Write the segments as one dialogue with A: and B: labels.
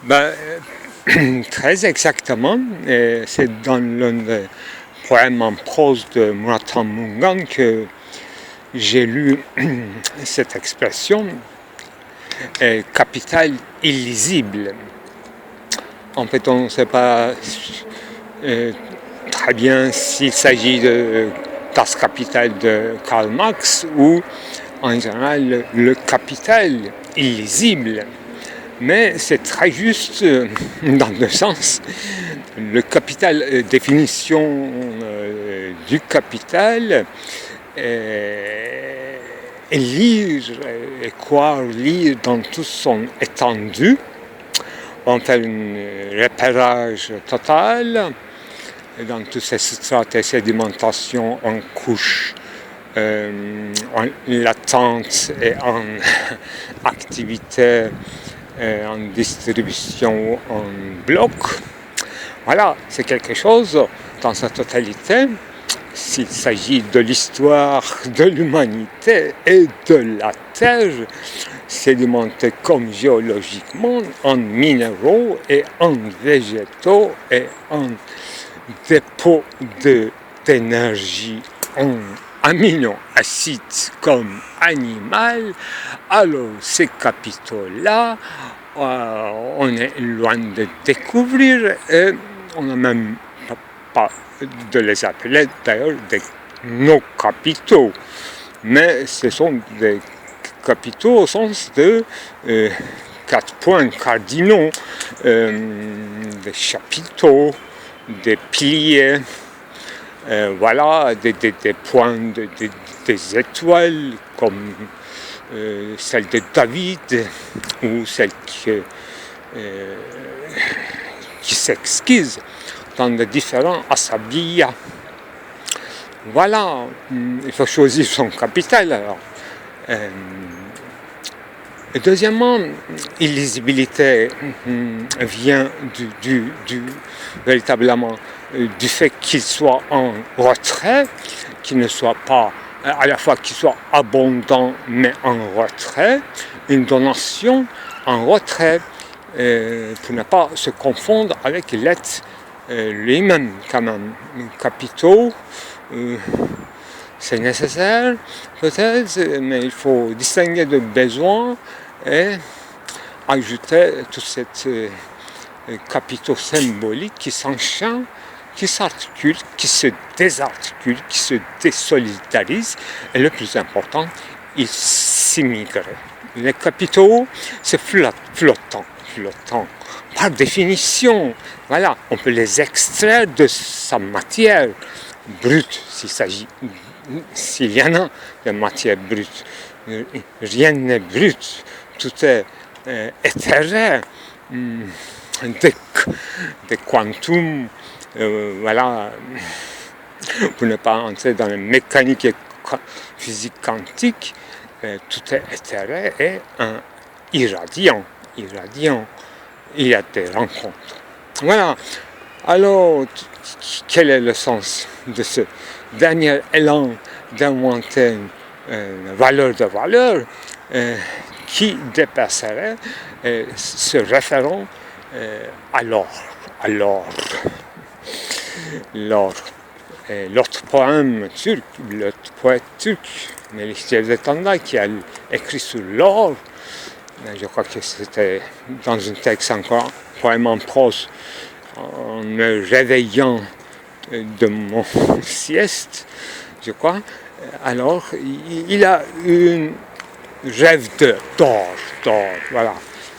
A: Ben, très exactement, c'est dans l'un des poèmes en prose de Murata Mungan que j'ai lu cette expression capital illisible. En fait, on ne sait pas très bien s'il s'agit de Das Kapital de Karl Marx ou en général le capital illisible. Mais c'est très juste dans le sens. Le capital, définition du capital, lire et croire lire dans toute son étendue. On fait un repérage total dans toutes ces strates et sédimentations en couches, en latente et en activité, en distribution en bloc. Voilà, c'est quelque chose dans sa totalité. S'il s'agit de l'histoire de l'humanité et de la Terre, sédimentée comme géologiquement en minéraux et en végétaux et en dépôts d'énergie en aminoacides comme animal, alors ces capitaux-là, on est loin de découvrir et on n'a même pas de les appeler d'ailleurs nos capitaux, mais ce sont des capitaux au sens de 4 points cardinaux, des chapiteaux, des piliers, voilà, des points, des étoiles comme celle de David ou celle qui s'exquise dans les différents asabiyas. Voilà, il faut choisir son capital alors. Et deuxièmement, illisibilité vient véritablement du fait qu'il soit en retrait, qu'il ne soit pas à la fois qu'il soit abondant mais en retrait, une donation en retrait pour ne pas se confondre avec l'être lui-même quand même. Capitaux, c'est nécessaire peut-être, mais il faut distinguer de besoins et ajouter tous ces capitaux symboliques qui s'enchaînent, qui s'articulent, qui se désarticulent, qui se désolidarisent, et le plus important, ils s'immigrent. Les capitaux, c'est flottant. Par définition, voilà, on peut les extraire de sa matière brute, s'il y en a de matière brute. Rien n'est brut, tout est éthéré, des quantums, voilà, pour ne pas entrer dans la mécanique et physique quantique, tout est éthéré et irradiant. Il y a des rencontres. Voilà. Alors, quel est le sens de ce dernier élan d'inventer une valeur de valeur qui dépasserait se référant à l'or. L'autre poème turc, l'autre poète turc, Melih Cevdet Anda, qui a écrit sur l'or, je crois que c'était dans un texte encore, un poème en prose, en me réveillant de mon sieste, je crois. Alors, il a un rêve d'or, voilà,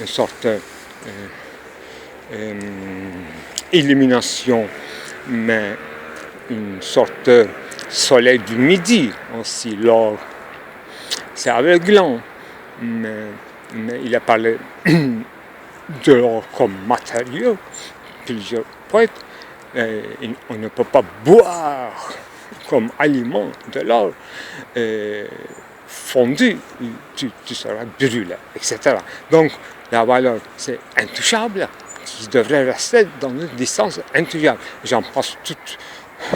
A: une sorte d'illumination, mais une sorte de soleil du midi aussi, l'or. C'est aveuglant, mais il a parlé de l'or comme matériau. Plusieurs poètes, on ne peut pas boire comme aliment de l'or fondu, tu seras brûlé, etc. Donc la valeur, c'est intouchable, qui devrait rester dans une distance intouchable. J'en passe toute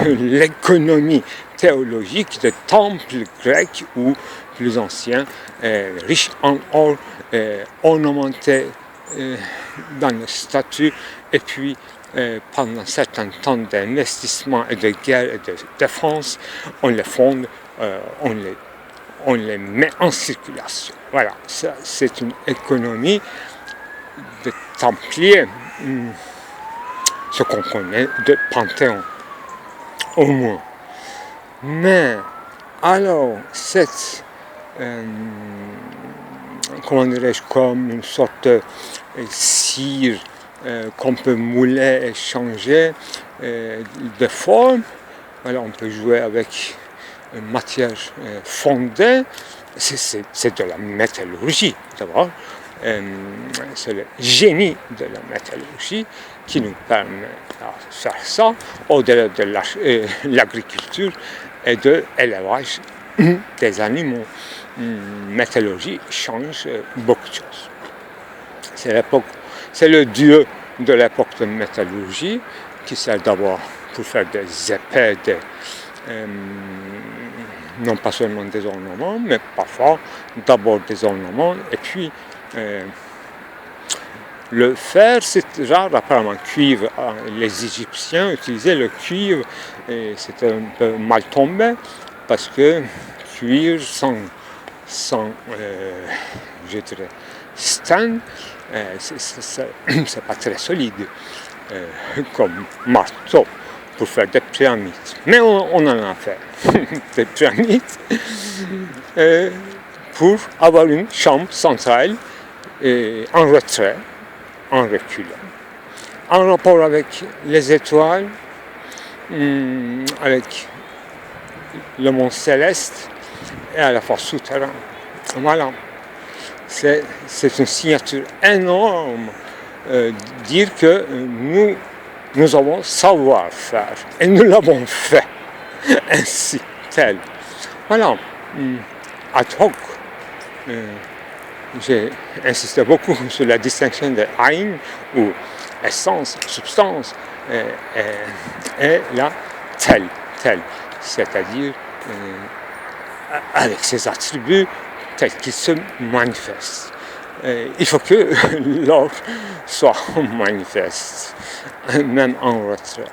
A: l'économie théologique des temples grecs ou plus anciens, riches en or, ornementés dans le statut, et puis pendant un certain temps d'investissement et de guerre et de défense, on les fonde, on les met en circulation. Voilà, ça, c'est une économie de Templiers, ce qu'on connaît de Panthéon, au moins. Mais alors, cette, comment dirais-je, comme une sorte de cire qu'on peut mouler et changer de forme. Alors on peut jouer avec une matière fondée, c'est de la métallurgie d'abord. C'est le génie de la métallurgie qui nous permet de faire ça au-delà de l'agriculture et de l'élevage des animaux. Métallurgie change beaucoup de choses. C'est le dieu de l'époque de métallurgie qui sert d'abord pour faire des épées, non pas seulement des ornements, mais parfois d'abord des ornements, et puis le fer, c'est rare, apparemment cuivre. Les Égyptiens utilisaient le cuivre, et c'était un peu mal tombé, parce que cuivre sans je dirais, stand, c'est pas très solide, comme marteau pour faire des pyramides. Mais on en a fait des pyramides pour avoir une chambre centrale en retrait, en reculant, en rapport avec les étoiles, avec le monde céleste et à la fois souterrain. Voilà. C'est une signature énorme, dire que nous avons savoir-faire et nous l'avons fait ainsi, tel. Voilà, ad hoc, j'ai insisté beaucoup sur la distinction de Aïn, ou essence, substance, et là, tel, c'est-à-dire avec ses attributs tels qu'ils se manifestent. Il faut que l'or soit manifeste, même en retrait.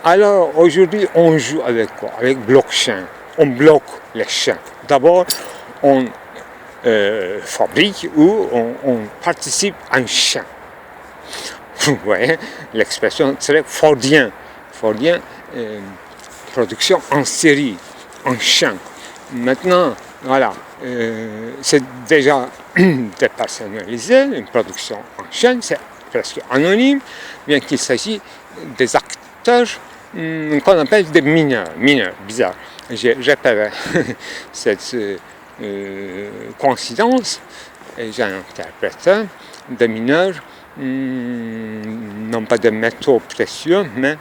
A: Alors aujourd'hui, on joue avec quoi? Avec blockchain. On bloque les chaînes. D'abord, on fabrique ou on participe à un chaîne. Vous voyez, l'expression serait fordien. Fordien, production en série, en chaîne. Maintenant, voilà, c'est déjà dépersonnalisé, une production en chaîne, c'est presque anonyme, bien qu'il s'agisse des acteurs qu'on appelle des mineurs, bizarre. J'ai repéré cette coïncidence et j'ai interprété des mineurs, non pas des métaux précieux, mais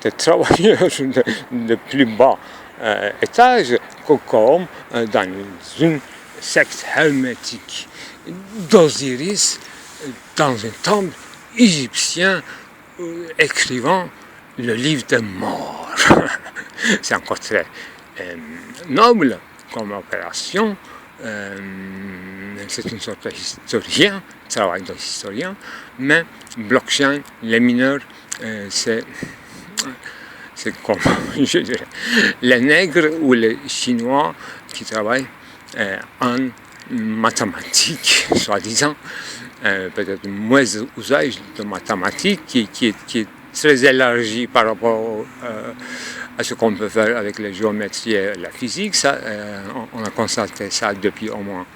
A: des travailleurs de plus bas étage, comme dans une secte hermétique d'Osiris, dans un temple égyptien, écrivant le livre des morts. C'est encore très noble comme opération. C'est une sorte d'historien, travail d'historien, mais blockchain, les mineurs, c'est comme, je dirais, les nègres ou les Chinois qui travaillent en mathématiques, soi-disant, peut-être moins usage de mathématiques qui est très élargi par rapport à ce qu'on peut faire avec la géométrie et la physique. Ça, on a constaté ça depuis au moins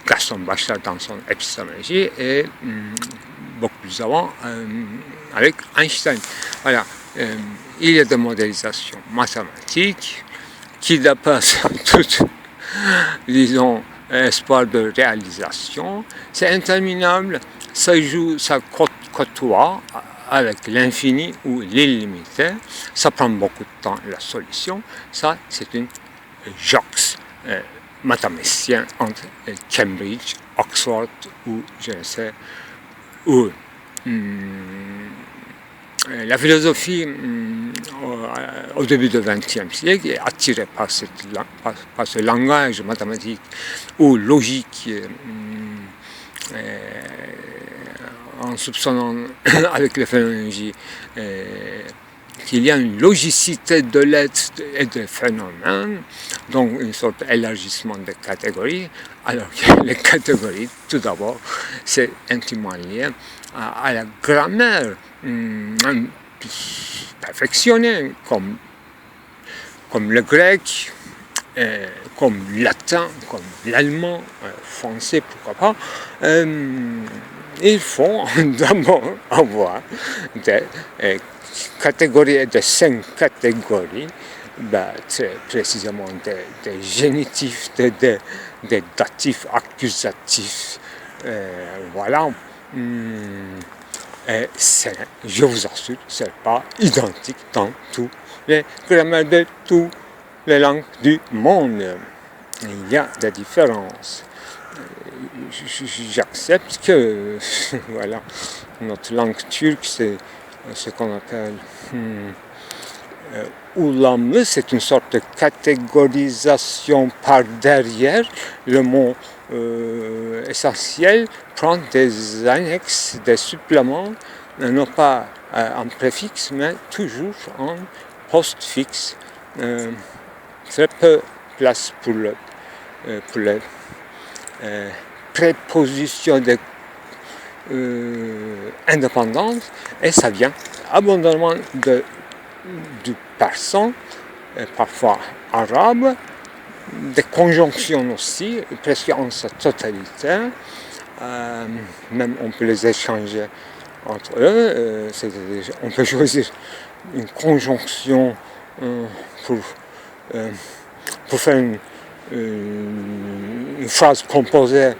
A: Gaston Bachelard dans son épistémologie et beaucoup plus avant avec Einstein. Voilà. Il y a des modélisations mathématiques qui dépassent tout, disons, espoir de réalisation. C'est interminable, ça côtoie avec l'infini ou l'illimité. Ça prend beaucoup de temps, la solution. Ça, c'est une jox mathématicien entre Cambridge, Oxford ou je ne sais où. La philosophie, au début du XXe siècle, est attirée par ce langage mathématique ou logique en soupçonnant avec la phénoménologie qu'il y a une logicité de l'être et des phénomènes, donc une sorte d'élargissement des catégories, alors que les catégories, tout d'abord, c'est intimement lié à la grammaire perfectionnée, comme le grec, comme le latin, comme l'allemand, français, pourquoi pas. Il faut d'abord avoir des catégories, de 5 catégories, très précisément des génitifs, des datifs accusatifs, voilà. Et je vous assure, ce n'est pas identique dans tous les grammaires de toutes les langues du monde. Il y a des différences. J'accepte que voilà, notre langue turque, c'est ce qu'on appelle oulamlı, c'est une sorte de catégorisation par derrière. Le mot essentiel prend des annexes, des suppléments, non pas en préfixe, mais toujours en postfixe. Très peu place pour les prépositions indépendantes, et ça vient abondamment du persan, parfois arabe, des conjonctions aussi, presque en sa totalité. Même on peut les échanger entre eux, on peut choisir une conjonction pour faire une phrase composée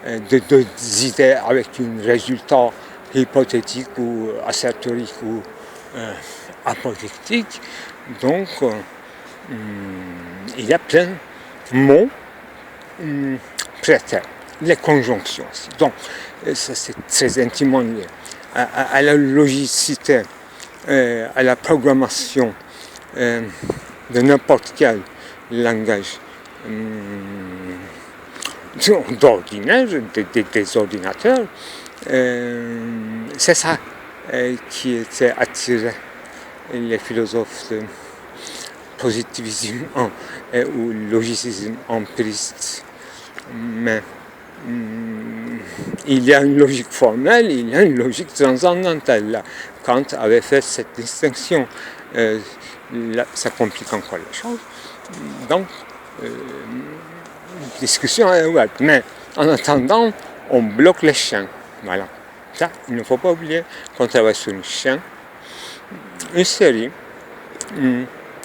A: de deux idées avec un résultat hypothétique ou assertorique ou apodictique. Donc, il y a plein de mots prêtés, les conjonctions aussi. Donc, ça c'est très intimement lié à la logicité, à la programmation de n'importe quel langage d'ordinaire, des ordinateurs. C'est ça qui était attiré les philosophes de positivisme ou logicisme empiriste. Mais il y a une logique formelle, il y a une logique transcendantale. Kant avait fait cette distinction. Là, ça complique encore les choses. Donc, discussion est ouverte. Mais en attendant, on bloque les chaînes. Voilà. Ça, il ne faut pas oublier qu'on travaille sur une chaîne, une série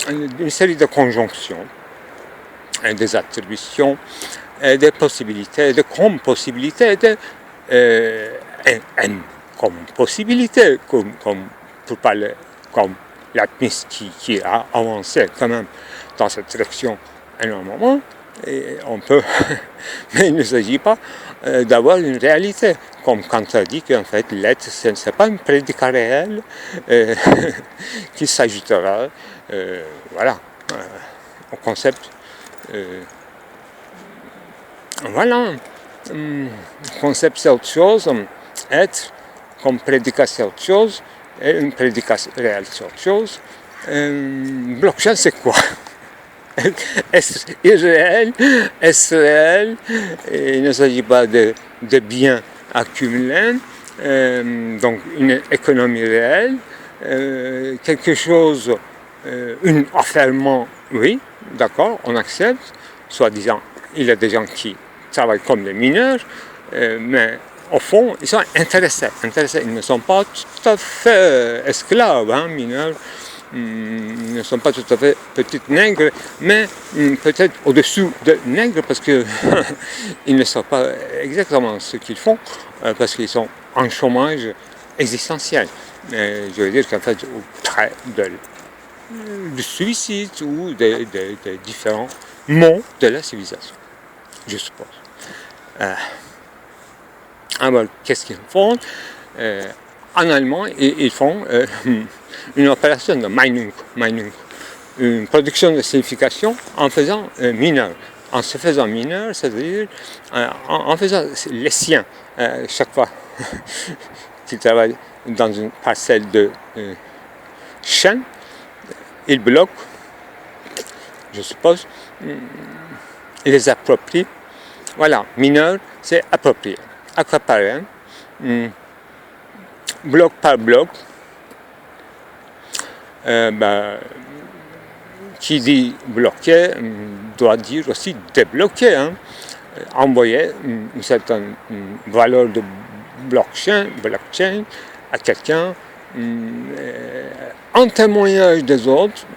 A: de conjonctions, et des attributions, et des possibilités, de comme-possibilités, comme possibilité, comme pour parler comme Leibniz qui a avancé quand même dans cette direction énormément, et on peut, mais il ne s'agit pas d'avoir une réalité, comme Kant a dit qu'en fait l'être, ce n'est pas un prédicat réel qui s'ajoutera voilà, au concept. Voilà, le concept c'est autre chose, être comme prédicat c'est autre chose, et un prédicat réel c'est autre chose. Blockchain c'est quoi? Est-ce irréel? Est-ce réel? Il ne s'agit pas de biens accumulés, donc une économie réelle, quelque chose, un affairement, oui, d'accord, on accepte, soi-disant, il y a des gens qui travaillent comme des mineurs, mais au fond, ils sont intéressés, ils ne sont pas tout à fait esclaves, mineurs. Ils ne sont pas tout à fait petites nègres, mais peut-être au-dessous de nègres parce qu'ils ne savent pas exactement ce qu'ils font, parce qu'ils sont en chômage existentiel. Je veux dire qu'en fait, près du suicide ou des différents maux de la civilisation, je suppose. Alors, qu'est-ce qu'ils font? En allemand, ils font une opération de Meinung, une production de signification en faisant mineur. en se faisant mineur, c'est-à-dire en faisant les siens chaque fois qu'il travaille dans une parcelle de chêne, il bloque, je suppose, il les approprie. Voilà, mineur, c'est approprié, accaparer, bloc par bloc. Qui dit bloquer doit dire aussi débloquer, hein. Envoyer une certaine valeur de blockchain à quelqu'un en témoignage des autres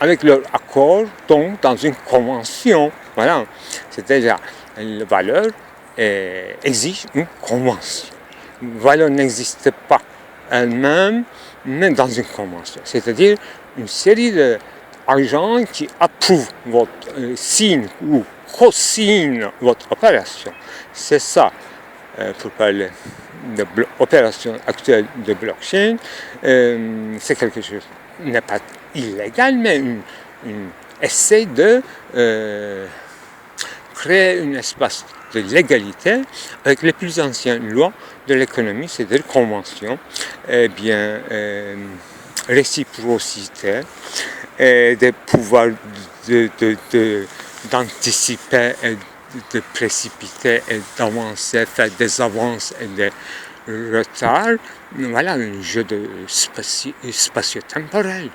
A: avec leur accord, donc dans une convention. Voilà, c'est-à-dire la valeur exige une convention. La valeur n'existe pas elle-même, mais dans une convention, c'est-à-dire une série d'agents qui approuvent votre signe ou co-signe votre opération. C'est ça, pour parler de l'opération actuelle de blockchain. C'est quelque chose qui n'est pas illégal, mais un essai de créer un espace de légalité avec les plus anciennes lois de l'économie, c'est-à-dire conventions, réciprocité, et des pouvoirs d'anticiper et de précipiter et d'avancer, faire des avances et des retards. Voilà, un jeu de spatio-temporel,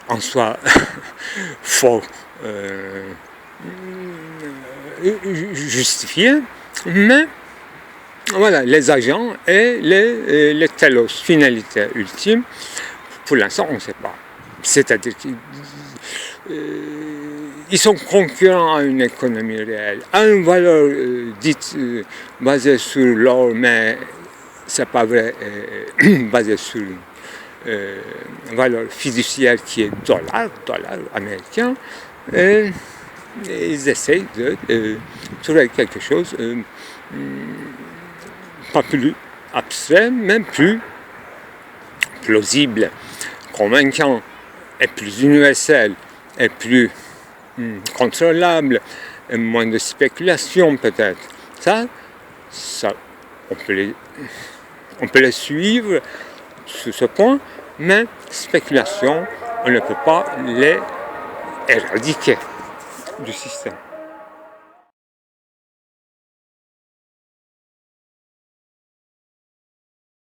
A: en soi fort justifié, mais voilà, les agents et les telos, finalité ultime, pour l'instant on ne sait pas. C'est-à-dire qu'ils sont concurrents à une économie réelle, à une valeur dite basée sur l'or, mais c'est pas vrai, basée sur une valeur fiduciaire qui est dollar américain. Et ils essayent de trouver quelque chose pas plus abstrait, mais plus plausible, convaincant, et plus universel, et plus contrôlable, et moins de spéculation peut-être. Ça on peut les suivre sur ce point, mais spéculation, on ne peut pas les éradiquer du système.